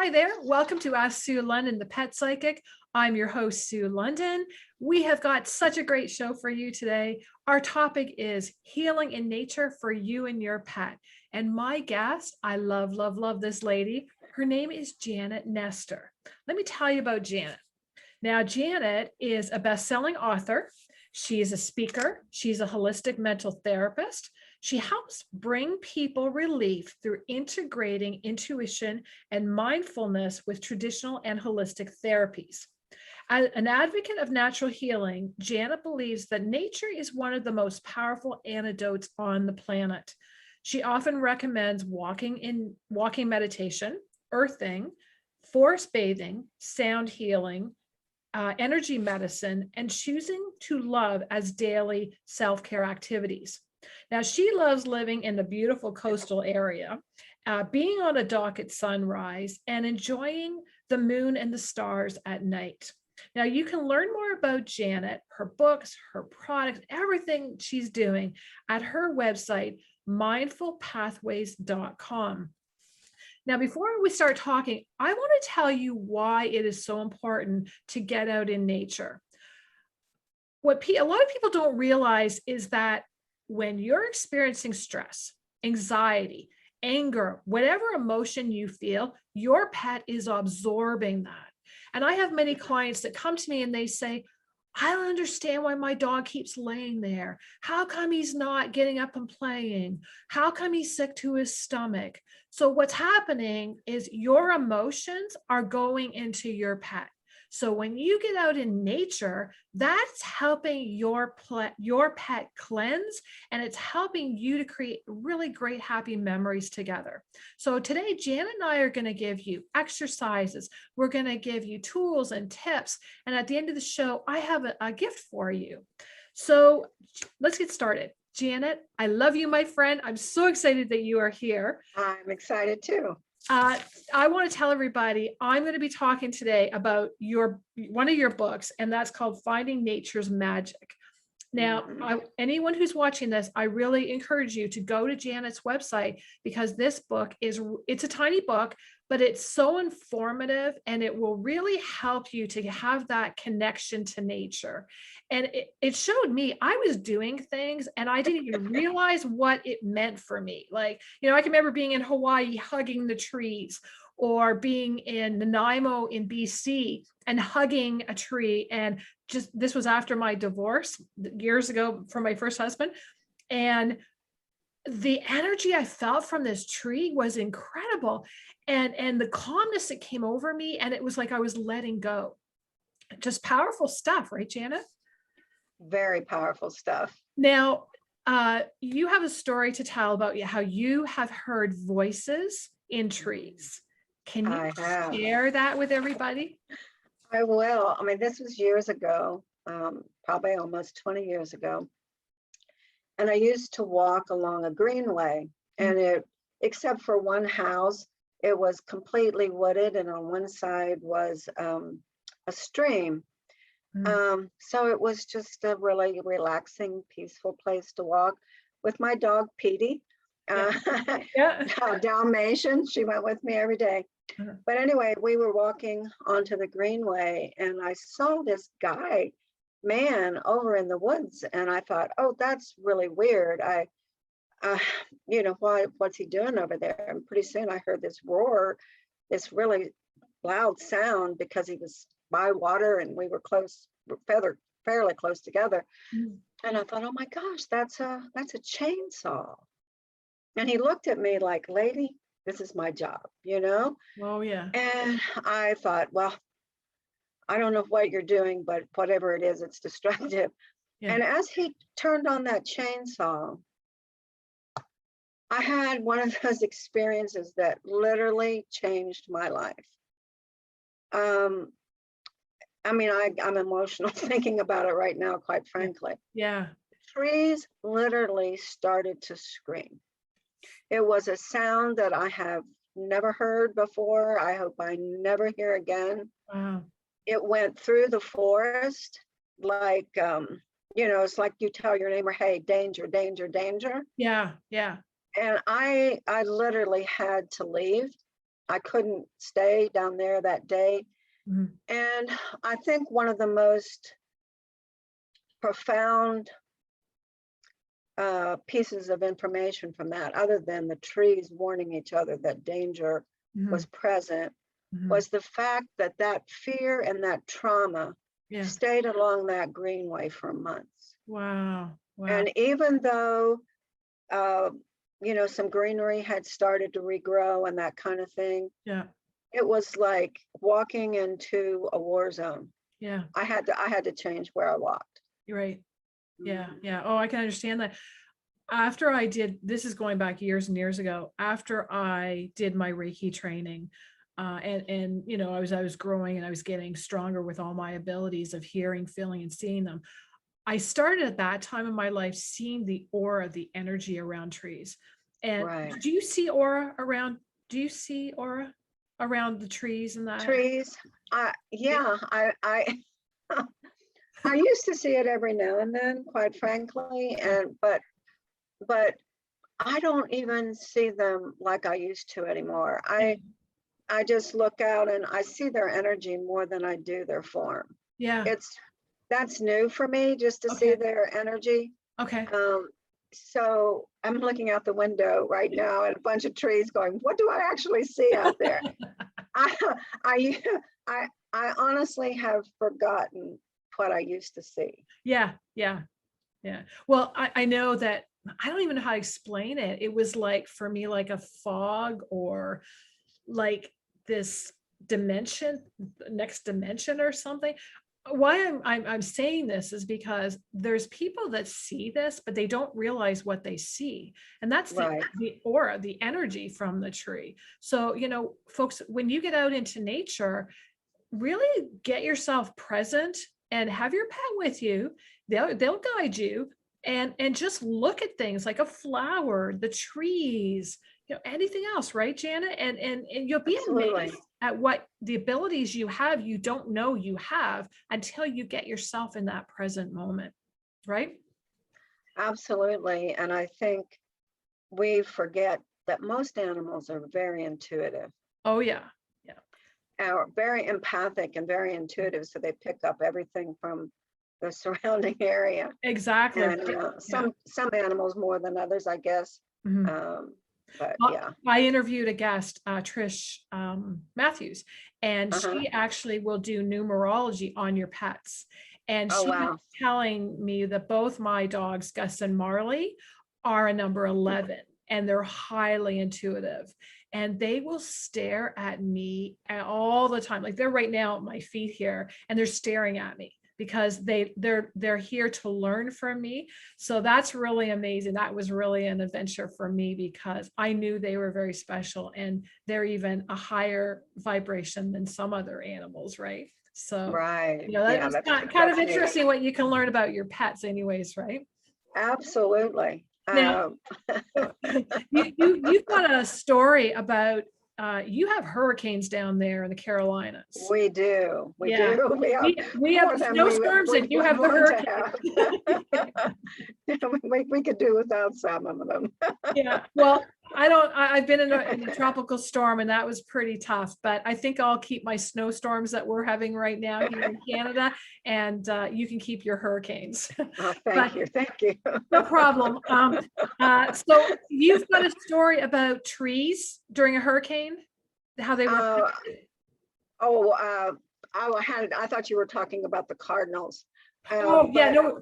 Hi there. Welcome to Ask Sue London, the Pet Psychic. I'm your host, Sue London. We have got such a great show for you today. Our topic is healing in nature for you and your pet. And my guest, I love this lady. Her name is Janet Nestor. Let me tell you about Janet. Now, Janet is a best-selling author. She is a speaker. She's a holistic mental therapist. She helps bring people relief through integrating intuition and mindfulness with traditional and holistic therapies. As an advocate of natural healing, Janet believes that nature is one of the most powerful antidotes on the planet. She often recommends walking meditation, earthing, forest bathing, sound healing, energy medicine, and choosing to love as daily self-care activities. Now, she loves living in the beautiful coastal area, being on a dock at sunrise, and enjoying the moon and the stars at night. Now, you can learn more about Janet, her books, her products, everything she's doing at her website, mindfulpathways.com. Now, before we start talking, I want to tell you why it is so important to get out in nature. What a lot of people don't realize is that when you're experiencing stress, anxiety, anger, whatever emotion you feel, your pet is absorbing that. And I have many clients that come to me and they say, I don't understand why my dog keeps laying there. How come he's not getting up and playing? How come he's sick to his stomach? So what's happening is your emotions are going into your pet. So when you get out in nature, that's helping your pet cleanse, and it's helping you to create really great, happy memories together. So today, Janet and I are going to give you exercises. We're going to give you tools and tips. And at the end of the show, I have a gift for you. So let's get started. Janet, I love you, my friend. I'm so excited that you are here. I'm excited too. I want to tell everybody, I'm going to be talking today about one of your books, and that's called Finding Nature's Magic. Now, anyone who's watching this, I really encourage you to go to Janet's website, because this book it's a tiny book, but it's so informative, and it will really help you to have that connection to nature. And it showed me I was doing things and I didn't even realize what it meant for me. Like, I can remember being in Hawaii, hugging the trees, or being in Nanaimo in BC and hugging a tree. And this was after my divorce years ago from my first husband. And the energy I felt from this tree was incredible. And the calmness that came over me, and it was like I was letting go. Just powerful stuff, right, Janet? Very powerful stuff. Now, you have a story to tell about how you have heard voices in trees. Can you share that with everybody? I will. I mean, this was years ago, probably almost 20 years ago. And I used to walk along a greenway, and except for one house, it was completely wooded, and on one side was a stream. So it was just a really relaxing, peaceful place to walk with my dog, Petey. Dalmatian. She went with me every day. But anyway, we were walking onto the greenway, and I saw this man over in the woods, and I thought, oh, that's really weird. What's he doing over there? And pretty soon I heard this roar, this really loud sound, because he was by water and we were fairly close together. And I thought, oh my gosh, that's a chainsaw. And he looked at me like, lady, this is my job, Oh yeah. And I thought, well, I don't know what you're doing, but whatever it is, it's destructive. Yeah. And as he turned on that chainsaw, I had one of those experiences that literally changed my life. I mean, I'm emotional thinking about it right now, quite frankly. Yeah. Trees literally started to scream. It was a sound that I have never heard before. I hope I never hear again. Wow. It went through the forest like, it's like you tell your neighbor, hey, danger, danger, danger. Yeah, yeah. And I literally had to leave. I couldn't stay down there that day. Mhm. And I think one of the most profound pieces of information from that, other than the trees warning each other that danger was Mhm. present, Mhm. was the fact that that fear and that trauma Yeah. stayed along that greenway for months. Wow. Wow. And even though, uh, some greenery had started to regrow and that kind of thing, Yeah. it was like walking into a war zone. Yeah. I had to change where I walked. You're right. Yeah. Mhm. Yeah. Oh, I can understand that. After I did, this is going back years and years ago, after I did my Reiki training, and I was growing and I was getting stronger with all my abilities of hearing, feeling, and seeing them. I started at that time in my life seeing the aura, the energy around trees. And Right. do you see aura around? Do you see aura around the trees and that? Trees. Yeah, I used to see it every now and then, quite frankly, Yeah. but I don't even see them like I used to anymore. Yeah. I just look out and I see their energy more than I do their form. Yeah. It's That's new for me, just to see Okay. their energy. Okay. Um, so I'm looking out the window right now at a bunch of trees going, what do I actually see out there? I I I honestly have forgotten what I used to see. Yeah. Yeah. Yeah. Well, I know that I don't even know how to explain it. It was like for me, like a fog or like this dimension, next dimension or something. Why I'm saying this is because there's people that see this, but they don't realize what they see. And that's Right. the aura, the energy from the tree. So, folks, when you get out into nature, really get yourself present and have your pet with you. They'll guide you and just look at things like a flower, the trees, anything else, right, Janet? And you'll be Absolutely. amazed at what the abilities you have you don't know you have until you get yourself in that present moment, right? Absolutely. And I think we forget that most animals are very intuitive, Oh yeah. Yeah. are very empathic and very intuitive. So they pick up everything from the surrounding area. Exactly. And Yeah. some animals more than others, I guess. Mhm. Um, but Well, yeah. I interviewed a guest, Trish Matthews, and Uh-huh. she actually will do numerology on your pets. And Oh, she was wow. telling me that both my dogs, Gus and Marley, are a number 11, and they're highly intuitive. And they will stare at me all the time. Like they're right now at my feet here, and they're staring at me because they're here to learn from me. So that's really amazing. That was really an adventure for me because I knew they were very special and they're even a higher vibration than some other animals, right? So, Right. that Yeah, was that's kind of that's neat. interesting what you can learn about your pets anyways, right? Absolutely. Now, you've got a story about you have hurricanes down there in the Carolinas. We do. We Yeah. do. We have We have more the than snowstorms we'd and you have the want to hurricanes. have. We could do without some of them. Yeah, well, I've been in a tropical storm and that was pretty tough, but I think I'll keep my snowstorms that we're having right now here in Canada, and you can keep your hurricanes. Oh, But thank you. Thank you. no problem. So you've got a story about trees during a hurricane, how they were Uh, affected. oh, I thought you were talking about the Cardinals. Oh, yeah, But no.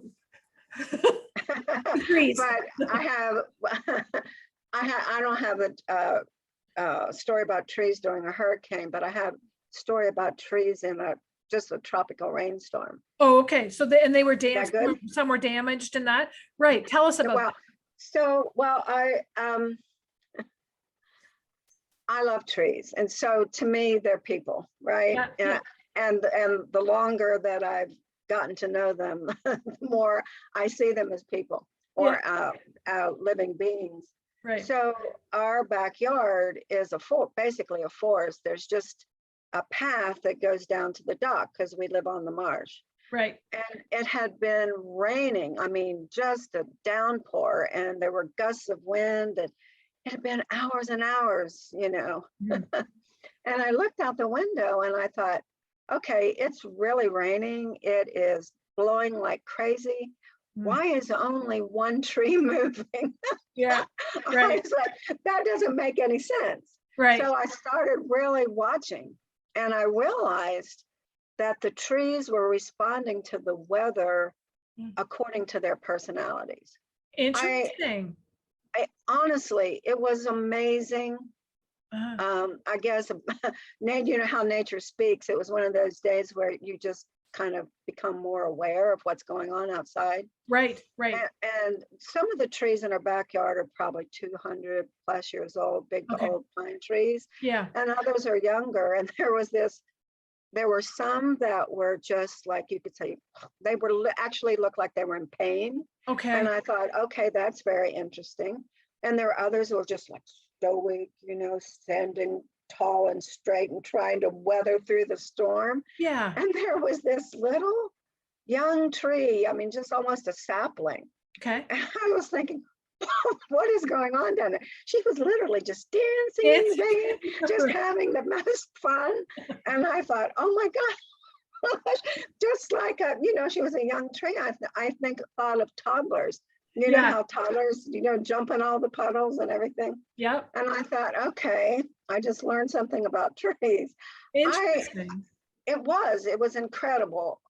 Trees. but I have I don't have a story about trees during a hurricane, but I have a story about trees in just a tropical rainstorm. Oh, okay. So they were Is that good? some were damaged in that. Right. Tell us about Well, that. I love trees, and so to me they're people, right? Yeah, yeah, And the longer that I've gotten to know them, the more I see them as people yeah, or living beings. right, So our backyard is basically a forest. There's just a path that goes down to the dock because we live on the marsh. right. And it had been raining, I mean, just a downpour, and there were gusts of wind, and it had been hours and hours, Mhm. And I looked out the window and I thought, okay, it's really raining. It is blowing like crazy. Mm. Why is only one tree moving? Yeah, I right, was like, that doesn't make any sense. right. So I started really watching, and I realized that the trees were responding to the weather Mm. according to their personalities. I, Interesting. I honestly, it was amazing. Uh, I guess, you know how nature speaks. It was one of those days where you just kind of become more aware of what's going on outside. right, right. And some of the trees in our backyard are probably 200 plus years old, big Okay. old pine trees, Yeah. and others are younger. And there were some that were just like, you could say, they were actually looked like they were in pain. And Okay. I thought, okay, that's very interesting. And there were others who were just like stoic, standing tall and straight and trying to weather through the storm. Yeah. And there was this little young tree, I mean, just almost a sapling. Okay. And I was thinking, what is going on down there? She was literally just dancing in the It's rain, just having the most fun. And I thought, oh my gosh, just like, she was a young tree. I think thought of toddlers. You know yeah. how toddlers, jump in all the puddles and everything. Yep. And I thought, okay, I just learned something about trees. I, Interesting. it was incredible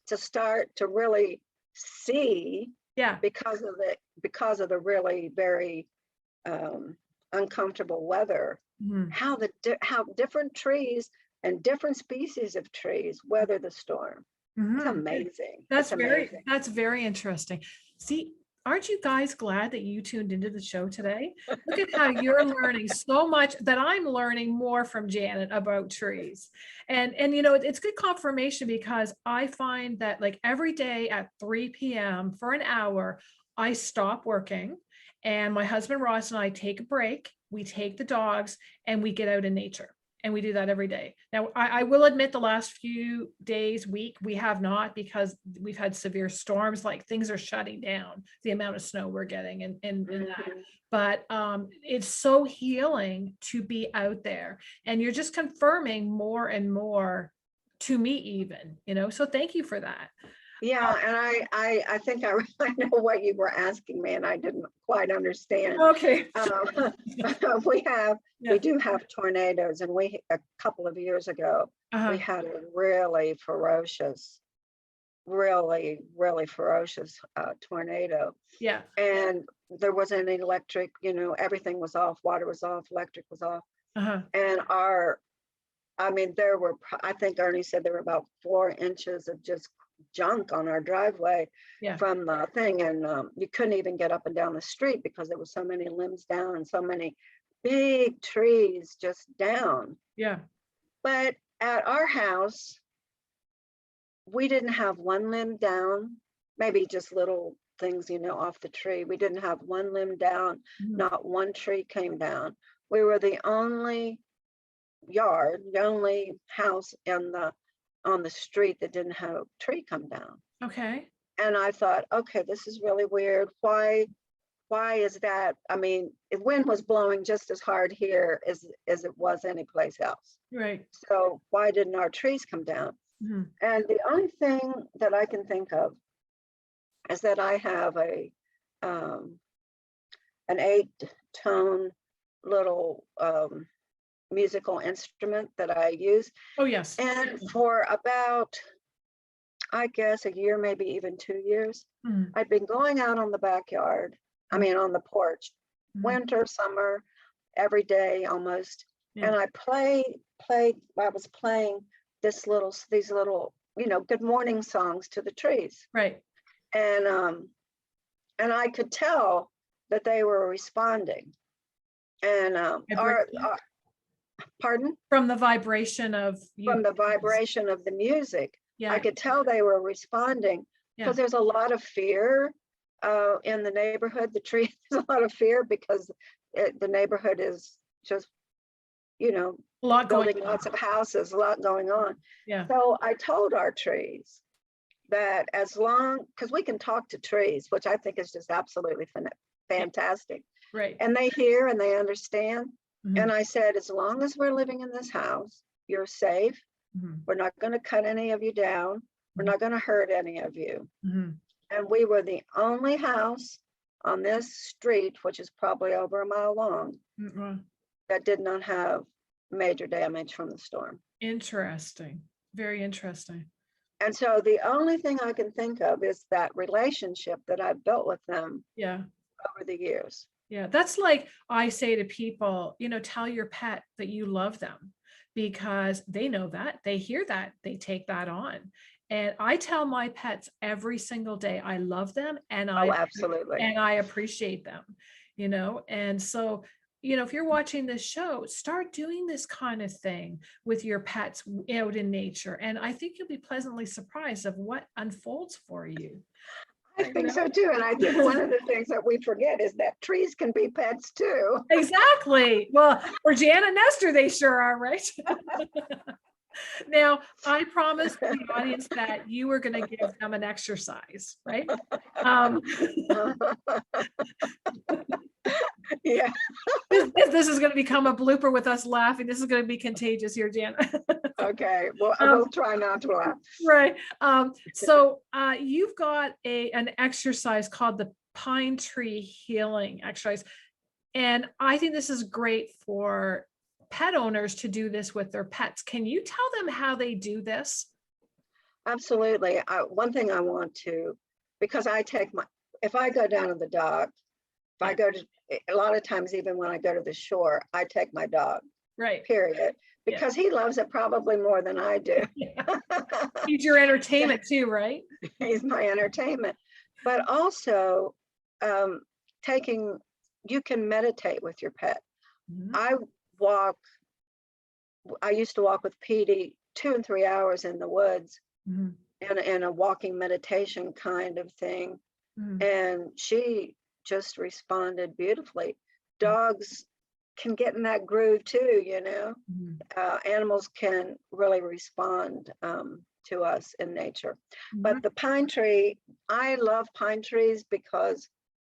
to start to really see Yeah. because of the really very uncomfortable weather, Mhm. how different trees and different species of trees weather the storm. It's Mhm. amazing. That's It's very amazing. that's very interesting. See, aren't you guys glad that you tuned into the show today? Look at how you're learning so much that I'm learning more from Janet about trees. And it's good confirmation because I find that like every day at 3 p.m. for an hour, I stop working and my husband Ross and I take a break. We take the dogs and we get out in nature. And we do that every day. Now, I will admit the last few days, week, we have not because we've had severe storms, like things are shutting down, the amount of snow we're getting and that. Mhm. But it's so healing to be out there. And you're just confirming more and more to me even, so thank you for that. Yeah, and I think I really know what you were asking me, and I didn't quite understand. Okay. Um, we Yeah. do have tornadoes, and a couple of years ago we Uh-huh. had a really, really ferocious tornado, Yeah. and there wasn't any electric. Everything was off, water was off, electric was off, Uh-huh. and I mean, I think Ernie said there were about 4 inches of just junk on our driveway Yeah. from the thing. And you couldn't even get up and down the street because there were so many limbs down and so many big trees just down. Yeah. But at our house, we didn't have one limb down, maybe just little things, off the tree. We didn't have one limb down, Mhm. not one tree came down. We were the only house on the street that didn't have a tree come down. Okay. And I thought, okay, this is really weird. Why is that? I mean, the wind was blowing just as hard here as it was anyplace else. Right. So why didn't our trees come down? Mhm. And the only thing that I can think of is that I have um, an 8-tone little musical instrument that I use. Oh, yes. And for about, I guess, a year, maybe even 2 years, Mhm. I'd been going out on the backyard, I Mhm. mean, on the porch, Mhm. winter, summer, every day almost. Yeah. And I was playing these little, good morning songs to the trees. Right. And I could tell that they were responding. And Vibration. pardon? From the vibration of you. From the vibration of the music, I Yeah. could tell they were responding Yeah. because there's a lot of fear in the neighborhood. The tree, there's a lot of fear because the neighborhood is just, A lot going building on. lots of houses, a lot going on. Yeah. So I told our trees that because we can talk to trees, which I think is just absolutely fantastic. Right. And they hear and they understand. And I said, as long as we're living in this house, you're safe. We're not going to cut any of you down. We're not going to hurt any of you. And we were the only house on this street, which is probably over a mile long, that did not have major damage from the storm. Interesting. Very interesting. And so the only thing I can think of is that relationship that I've built with them over the years. Yeah, that's like I say to people, tell your pet that you love them, because they know that, they hear that, they take that on. And I tell my pets every single day, I love them and absolutely. And I appreciate them, and so, if you're watching this show, start doing this kind of thing with your pets out in nature. And I think you'll be pleasantly surprised of what unfolds for you. I think so too. And I think one of the things that we forget is that trees can be pets too. Exactly. Well, for Janet Nestor, they sure are, right? Now, I promised the audience that you were going to give them an exercise, right? Yeah. This is going to become a blooper with us laughing. This is going to be contagious here, Janet. Okay. Well, I will try not to laugh. Right. So you've got an exercise called the pine tree healing exercise. And I think this is great for pet owners to do this with their pets. Can you tell them how they do this? Absolutely. One thing I want to, because if I go down to the dock, if I go to, a lot of times, even when I go to the shore, I take my dog. Right. Period. Because he loves it probably more than I do. He's your entertainment too, right? He's my entertainment. But also you can meditate with your pet. I used to walk with Petey 2 and 3 hours in the woods in a walking meditation kind of thing. And she just responded beautifully. Dogs can get in that groove too, animals can really respond to us in nature. But the pine tree, I love pine trees because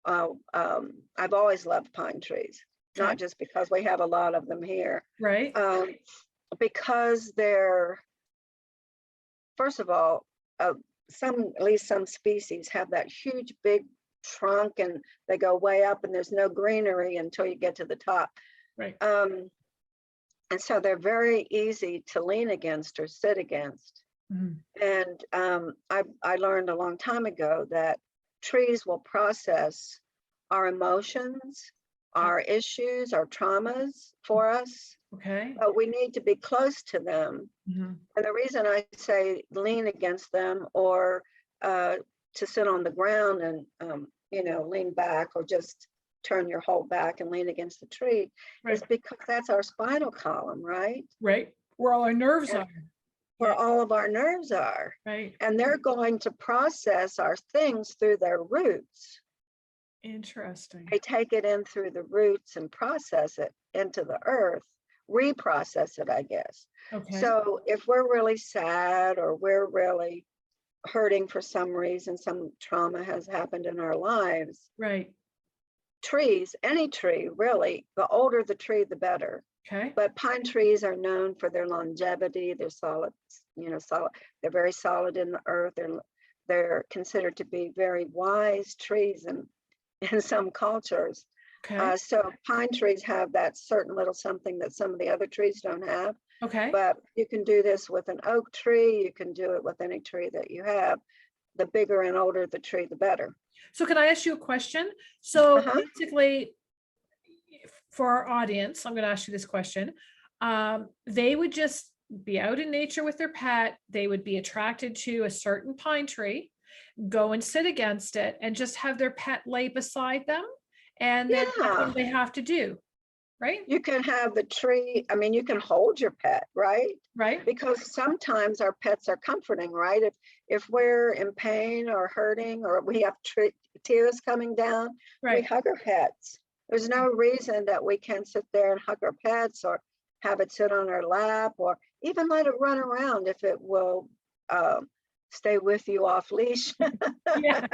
I've always loved pine trees, not just because we have a lot of them here. Right. Because they're, first of all, at least some species have that huge big trunk and they go way up and there's no greenery until you get to the top. Right. And so they're very easy to lean against or sit against. And I learned a long time ago that trees will process our emotions, our issues, our traumas for us. Okay. But we need to be close to them. And the reason I say lean against them or to sit on the ground and, lean back or just turn your whole back and lean against the tree is because that's our spinal column, right? Right. Where all our nerves are. Where all of our nerves are. Right. And they're going to process our things through their roots. Interesting. They take it in through the roots and process it into the earth, reprocess it, I guess. Okay. So if we're really sad or we're really hurting for some reason, some trauma has happened in our lives. Right. Trees, any tree, really, the older the tree, the better. Okay. But pine trees are known for their longevity. They're solid, solid. They're very solid in the earth. They're considered to be very wise trees in some cultures. Okay. So pine trees have that certain little something that some of the other trees don't have. Okay. But you can do this with an oak tree. You can do it with any tree that you have. The bigger and older the tree, the better. So can I ask you a question? So basically, for our audience, I'm going to ask you this question. They would just be out in nature with their pet. They would be attracted to a certain pine tree, go and sit against it, and just have their pet lay beside them. And then nothing they have to do, right? You can have the tree. I mean, you can hold your pet, right? Right. Because sometimes our pets are comforting, right? If we're in pain or hurting or we have tears coming down, we hug our pets. There's no reason that we can't sit there and hug our pets or have it sit on our lap or even let it run around if it will stay with you off leash, Yeah.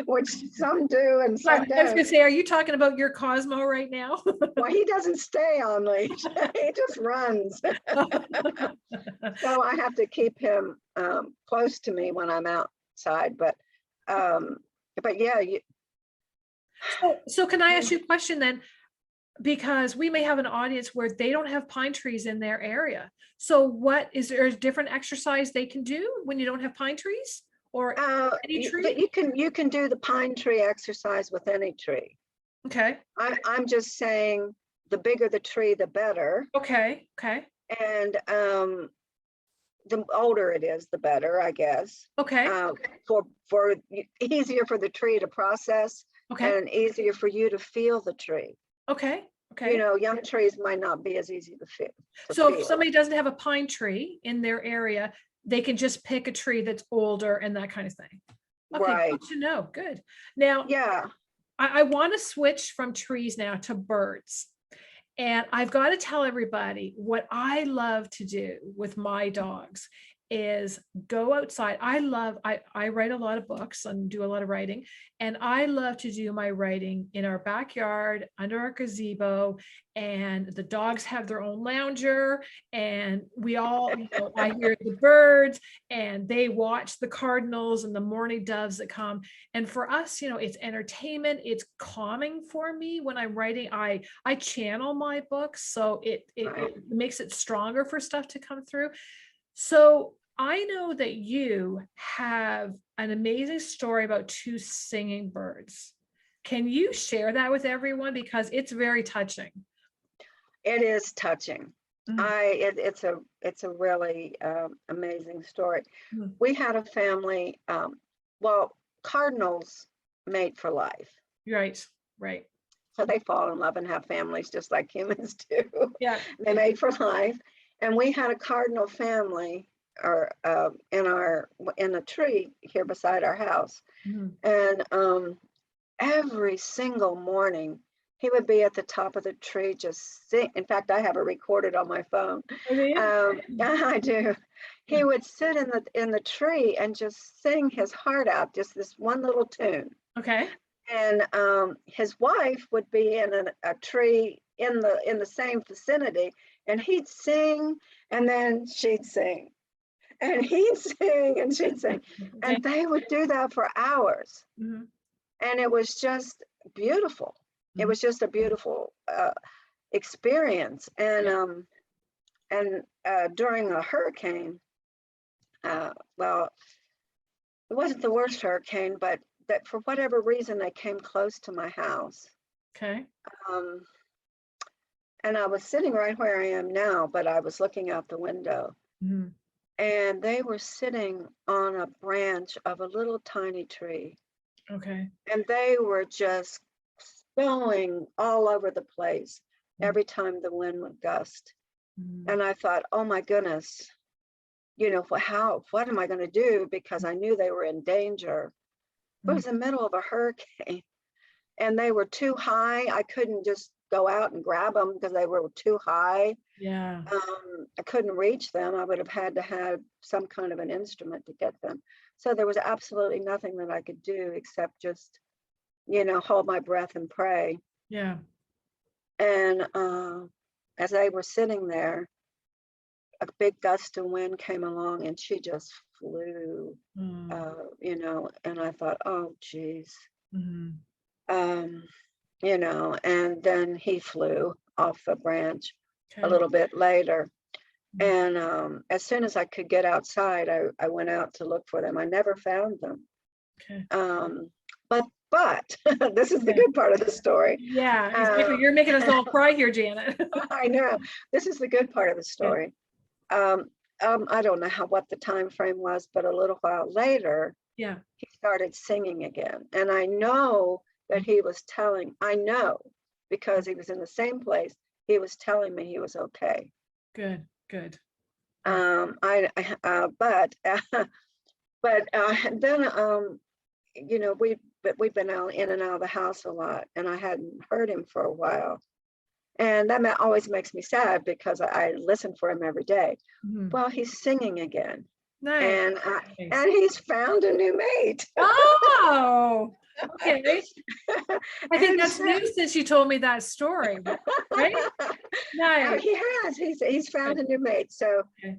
which some do and I some was gonna don't. say, are you talking about your Cosmo right now? Well, he doesn't stay on leash. He just runs. So I have to keep him close to me when I'm outside. But yeah, So can I ask you a question then? Because we may have an audience where they don't have pine trees in their area. So what is there a different exercise they can do when you don't have pine trees or any tree? you can do the pine tree exercise with any tree. Okay. I'm just saying the bigger the tree, the better. Okay. Okay. And the older it is, the better, I guess. Okay. For easier for the tree to process Okay. and easier for you to feel the tree. Okay. You Okay. know, young trees might not be as easy to feel. So if somebody doesn't have a pine tree in their area, they can just pick a tree that's older and that kind of thing. Okay, Right. good to know. Good. Now, Yeah. I want to switch from trees now to birds. And I've got to tell everybody what I love to do with my dogs is go outside. I write a lot of books and do a lot of writing. And I love to do my writing in our backyard, under our gazebo. And the dogs have their own lounger. And we all, I hear the birds and they watch the cardinals and the morning doves that come. And for us, it's entertainment, it's calming for me when I'm writing. I channel my books, so it makes it stronger for stuff to come through. So I know that you have an amazing story about two singing birds. Can you share that with everyone? Because it's very touching. It is touching. It's a really amazing story. We had a family, cardinals mate for life. Right. So they fall in love and have families just like humans do. Yeah. They mate for life. And we had a cardinal family in a tree here beside our house. And every single morning he would be at the top of the tree just sing. In fact, I have it recorded on my phone. I do. He would sit in the tree and just sing his heart out, just this one little tune. Okay. And his wife would be in a tree in the same vicinity, and he'd sing, and then she'd sing, and he'd sing, and she'd sing, and they would do that for hours. And it was just beautiful. It was just a beautiful experience. And during a hurricane, well, it wasn't the worst hurricane, but that for whatever reason they came close to my house. Okay. And I was sitting right where I am now, but I was looking out the window. And they were sitting on a branch of a little tiny tree. Okay. And they were just going all over the place every time the wind would gust. And I thought, oh my goodness, what am I going to do? Because I knew they were in danger. It was the middle of a hurricane and they were too high. I couldn't just go out and grab them because they were too high. Yeah. I couldn't reach them. I would have had to have some kind of an instrument to get them. So there was absolutely nothing that I could do except just, hold my breath and pray. Yeah. And as they were sitting there, a big gust of wind came along and she just flew, and I thought, oh, geez. And then he flew off the branch a little bit later. And as soon as I could get outside, I went out to look for them. I never found them. But this is the good part of the story. Yeah, exactly. You're making us all cry here, Janet. I know. This is the good part of the story. I don't know what the time frame was, but a little while later, he started singing again. And I know that I know because he was in the same place, he was telling me he was okay. Good. Then we've been out in and out of the house a lot, and I hadn't heard him for a while, and that always makes me sad because I listen for him every day. Well, he's singing again, Nice. and Nice. and he's found a new mate. Oh, okay. I think And that's so, new since you told me that story, right? Nice. he has. He's found Good. a new mate. So Okay.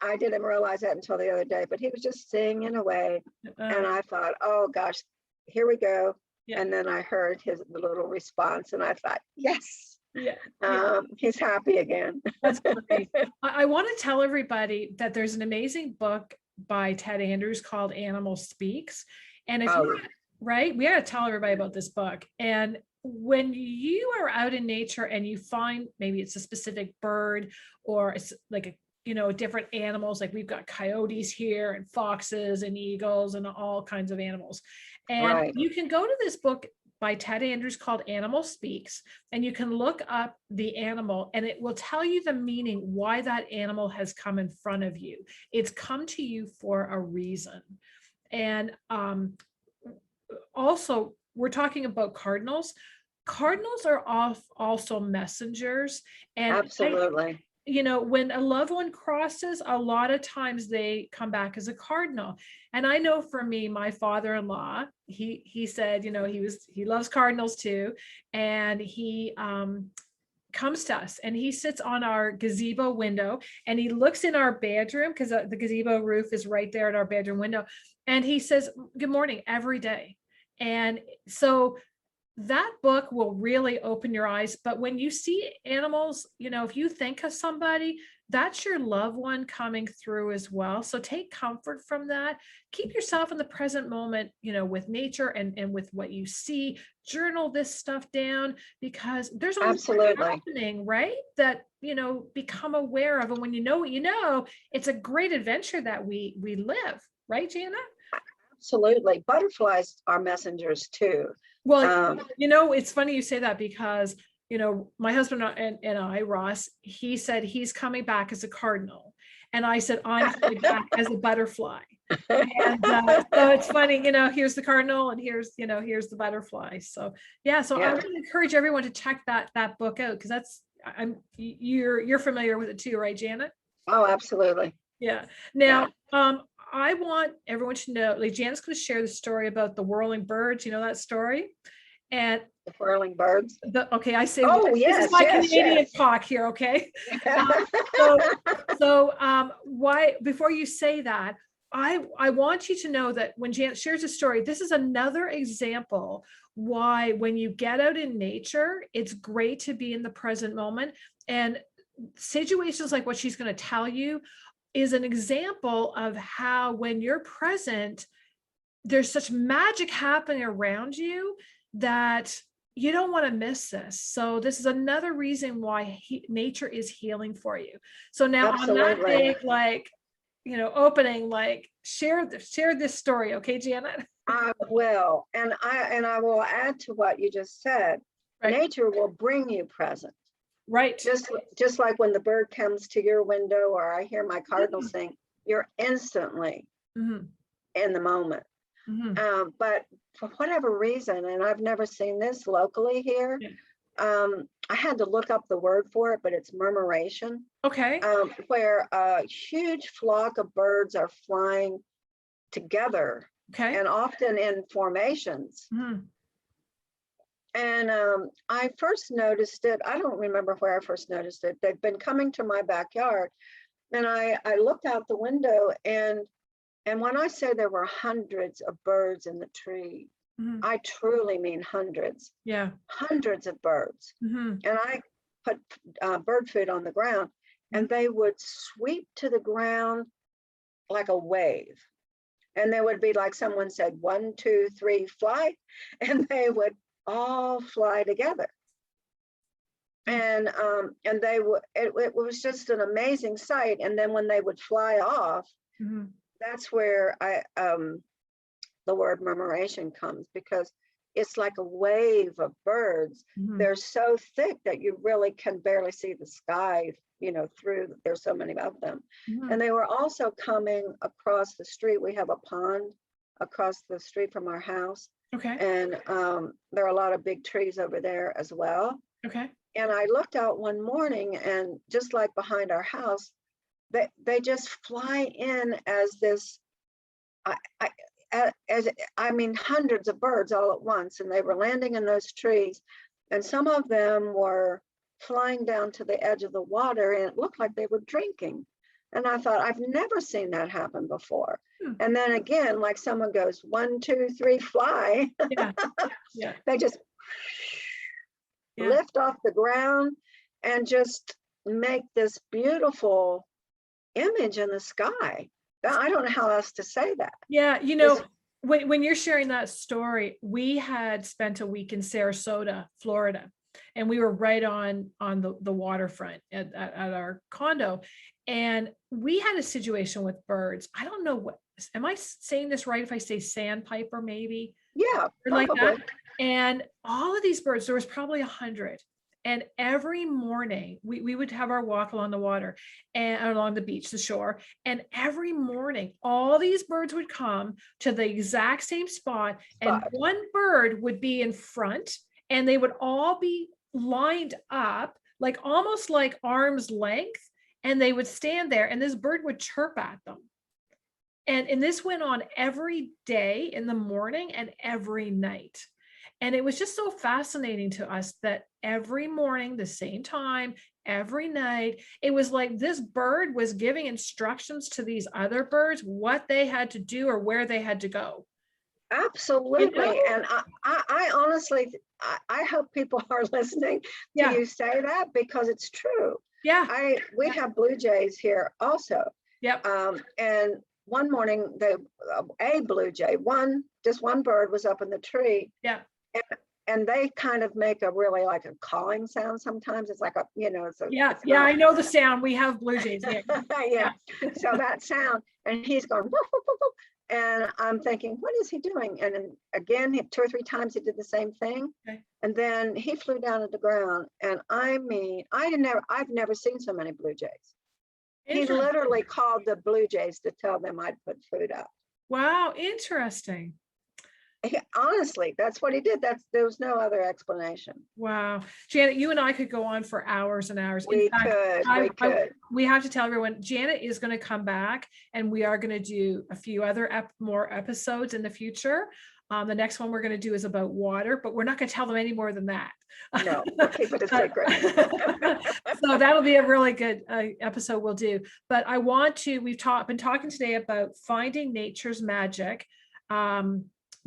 I didn't realize that until the other day. But he was just singing away, and Uh, I thought, oh gosh, here we go. yeah, And then I heard the little response, and I thought, yes, yeah, yeah. he's happy again. That's great. I want to tell everybody that there's an amazing book by Ted Andrews called Animal Speaks. And if you, Oh, right, we got to tell everybody about this book. And when you are out in nature and you find maybe it's a specific bird or it's like a, different animals, like we've got coyotes here and foxes and eagles and all kinds of animals. And right. you can go to this book by Ted Andrews called Animal Speaks, and you can look up the animal and it will tell you the meaning why that animal has come in front of you. It's come to you for a reason. And also, we're talking about cardinals. Cardinals are also messengers. And Absolutely. when a loved one crosses, a lot of times they come back as a cardinal. And I know for me, my father-in-law, he said, he loves cardinals too. And he comes to us and he sits on our gazebo window and he looks in our bedroom because the gazebo roof is right there at our bedroom window. And he says, "Good morning," every day. And so that book will really open your eyes. But when you see animals, if you think of somebody, that's your loved one coming through as well. So take comfort from that. Keep yourself in the present moment, with nature and with what you see. Journal this stuff down because there's a lot Absolutely. happening, right? That, become aware of. And when you know what you know, it's a great adventure that we live, right, Jana? Absolutely. Butterflies are messengers too. Well, Um, it's funny you say that because, my husband and I, Ross, he said he's coming back as a cardinal. And I said, I'm coming back as a butterfly. And so it's funny, here's the cardinal and here's the butterfly. So yeah, so I yeah. would encourage everyone to check that book out because you're familiar with it too, right, Janet? Oh, absolutely. Yeah. Yeah. Now, I want everyone to know, like Janet's going to share the story about the whirling birds. You know that story? And The whirling birds. okay, I say Oh, this is yes, my yes, Canadian yes. talk here, okay? So, why before you say that, I want you to know that when Janet shares a story, this is another example why when you get out in nature, it's great to be in the present moment. And situations like what she's going to tell you is an example of how when you're present, there's such magic happening around you that you don't want to miss this. So this is another reason why nature is healing for you. So now on that Absolutely. big, opening, share this story. Okay, Janet? I will. And I will add to what you just said. Right. Nature will bring you present. Right. Just like when the bird comes to your window or I hear my cardinal sing, you're instantly Mm-hmm. in the moment. Mm-hmm. But for whatever reason, and I've never seen this locally here, Yeah. I had to look up the word for it, but it's murmuration, Okay. where a huge flock of birds are flying together Okay. and often in formations. Mm-hmm. And I first noticed it, I don't remember where I first noticed it. They've been coming to my backyard. And I looked out the window and when I say there were hundreds of birds in the tree, Mm-hmm. I truly mean hundreds, Yeah. hundreds of birds. Mm-hmm. And I put bird food on the ground and they would sweep to the ground like a wave. And there would be like someone said, 1, 2, 3, fly. And they would all fly together. And they would, it was just an amazing sight. And then when they would fly off, Mm-hmm. that's where the word murmuration comes, because it's like a wave of birds. Mm-hmm. They're so thick that you really can barely see the sky, through, there's so many of them. Mm-hmm. And they were also coming across the street. We have a pond across the street from our house. Okay. And there are a lot of big trees over there as well. Okay. And I looked out one morning and just like behind our house, they just fly in as this, as I mean, hundreds of birds all at once, and they were landing in those trees, and some of them were flying down to the edge of the water, and it looked like they were drinking. And I thought, I've never seen that happen before. Hmm. And then again, like someone goes, 1, 2, 3, fly. Yeah. Yeah. They just lift off the ground and just make this beautiful image in the sky. I don't know how else to say that. Yeah. When you're sharing that story, we had spent a week in Sarasota, Florida, and we were right on the waterfront at our condo. And we had a situation with birds. I don't know what, am I saying this right if I say sandpiper maybe? Yeah, Or like that. And all of these birds, there was probably 100. And every morning we would have our walk along the water and along the beach, the shore. And every morning, all these birds would come to the exact same spot. And one bird would be in front, and they would all be lined up, like almost like arm's length. And they would stand there, and this bird would chirp at them. And this went on every day in the morning and every night. And it was just so fascinating to us that every morning, the same time, every night, it was like this bird was giving instructions to these other birds, what they had to do or where they had to go. Absolutely. And I honestly, I hope people are listening to you say that, because it's true. Yeah. We have blue jays here also. Yep. And one morning, a blue jay, just one bird was up in the tree. Yeah. And they kind of make a really like a calling sound sometimes. It's like it's I know the sound. We have blue jays. Yeah. So that sound, and he's going, woof, woof, woof, woof. And I'm thinking, what is he doing? And then again, 2 or 3 times he did the same thing. Okay. And then he flew down to the ground. And I mean, I've never seen so many blue jays. He literally called the blue jays to tell them I'd put food up. Wow, interesting. Honestly, that's what he did. There was no other explanation. Wow. Janet, you and I could go on for hours and hours. We could. We have to tell everyone, Janet is going to come back, and we are going to do a few other more episodes in the future. The next one we're going to do is about water, but we're not going to tell them any more than that. No, we'll keep it a secret. So that'll be a really good episode we'll do. But we've been talking today about finding nature's magic.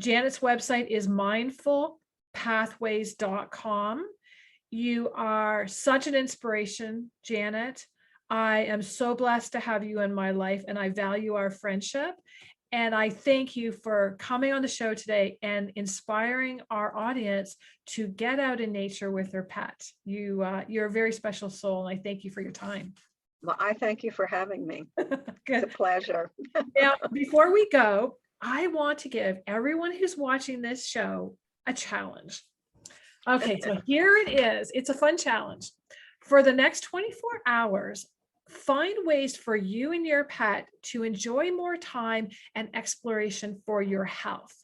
Janet's website is mindfulpathways.com. You are such an inspiration, Janet. I am so blessed to have you in my life, and I value our friendship. And I thank you for coming on the show today and inspiring our audience to get out in nature with their pets. You're a very special soul, and I thank you for your time. Well, I thank you for having me. Good. It's a pleasure. Now, before we go, I want to give everyone who's watching this show a challenge. Okay, so here it is. It's a fun challenge. For the next 24 hours, find ways for you and your pet to enjoy more time and exploration for your health.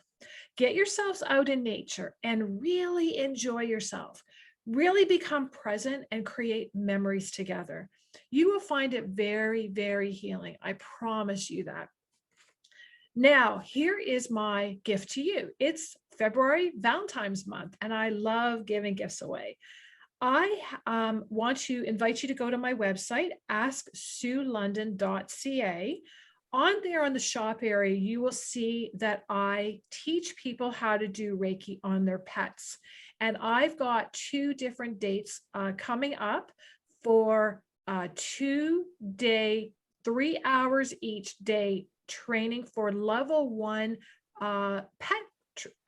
Get yourselves out in nature and really enjoy yourself. Really become present and create memories together. You will find it very, very healing. I promise you that. Now, here is my gift to you. It's February, Valentine's month, and I love giving gifts away. I want to invite you to go to my website, asksuelondon.ca. On there on the shop area, you will see that I teach people how to do Reiki on their pets. And I've got 2 different dates coming up for 2-day, 3 hours each day training for level 1 pet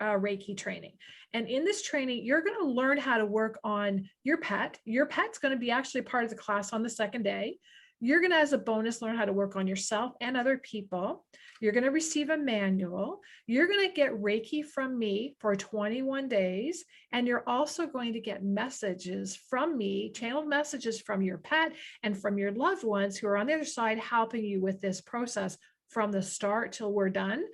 Reiki training. And in this training, you're going to learn how to work on your pet. Your pet's going to be actually part of the class on the second day. You're going to, as a bonus, learn how to work on yourself and other people. You're going to receive a manual. You're going to get Reiki from me for 21 days. And you're also going to get messages from me, channeled messages from your pet and from your loved ones who are on the other side helping you with this process from the start till we're done.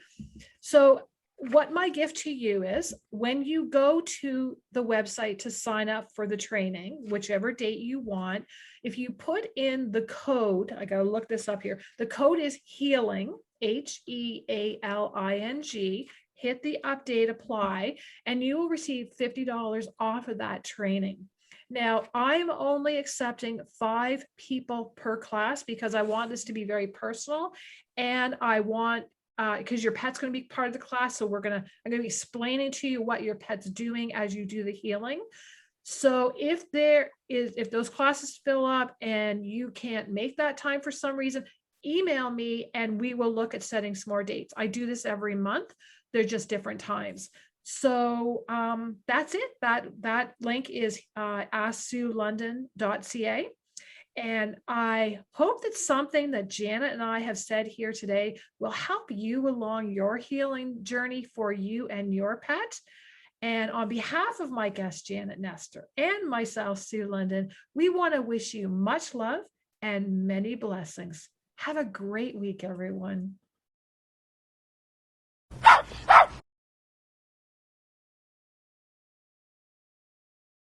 So what my gift to you is, when you go to the website to sign up for the training, whichever date you want, if you put in the code, I got to look this up here. The code is healing, HEALING, hit the update apply, and you will receive $50 off of that training. Now, I'm only accepting 5 people per class because I want this to be very personal, and I want, because your pet's going to be part of the class. So I'm going to be explaining to you what your pet's doing as you do the healing. So if those classes fill up and you can't make that time for some reason, email me and we will look at setting some more dates. I do this every month. They're just different times. So that's it. That link is asksuelondon.ca. And I hope that something that Janet and I have said here today will help you along your healing journey for you and your pet. And on behalf of my guest, Janet Nestor, and myself, Sue London, we want to wish you much love and many blessings. Have a great week, everyone.